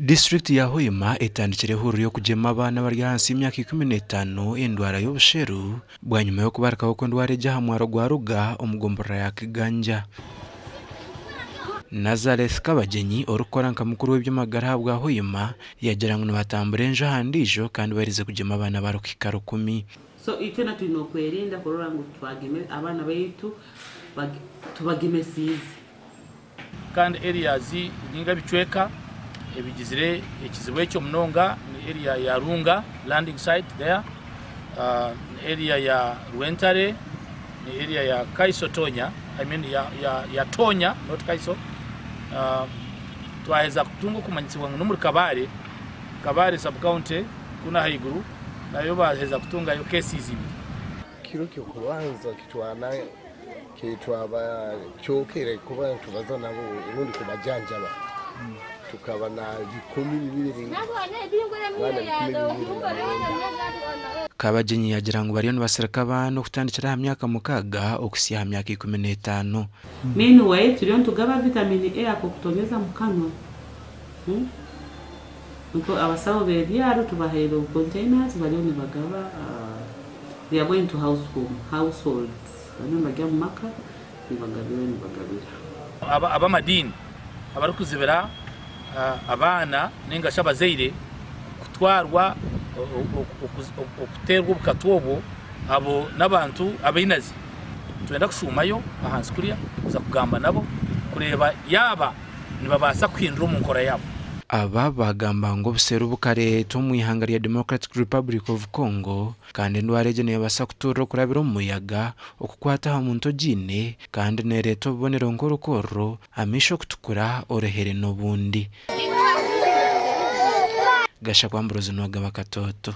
District ya Hoima etandikire huriro yo kugema abana bari hansi y'imyaka 15 endwara y'obusheru bwanyuma yo kubarakaho ko ndwara ejaha mwaro gwa ruga omugombora ya Kiganja. Nazareth Kabagenyi orukora nka mukuru w'iby'amagara bwa Hoima yagira ngo batamburenje handijo kandi barize kugema abana barukika 10. So itena tunokwerinda korora ngo twageme abana baitu tubageme sizi kandi areas ninga bicweka ebigizire ekizibwe cyo munonga ni area ya Runga landing site there, area ya Rwentare ni area ya Kaiso Tonya, I mean ya Tonya not Kaiso. Twaheza kutunga kumanyitsibwa no muri Kabare sub county kuna haiguru nayo baheza kutunga yo cases ibi kiro cyo kubanza kitwana kitwaba cyokere kuba tubazo nabo urundi kubajanja ba tukabana 12 Kabagenyi yagira ngo bariyo basirika abantu kutandikira myaka mukaga okusiya myaka 15. Meanwhile turiyo tugaba vitamin A akokutongeza mukanwa. Nuko abasabo b'ebyaro tubahera containers bariyo bagaba they are going to households. Bano bajya mu maka bagabira. Abamadini abarukuzibera abana ninga shabazeire kutwarwa okuterwa bukatobo abo nabantu abainazi twenda kushumayo ahansi kuriya kuza kugamba nabo kureba yaba nibabasa kwindura mu nkora yabo. Aba bagamba ngo obusheru bukare to mu ihanga rya Democratic Republic of Congo kandi ndwara egeneye basa kuturo kurabira umuyaga okukwata ha muntu gine kandi nereto bonero nkorokoro amisho kutukura orehere no bundi gasha kwamburozo no gaba katoto.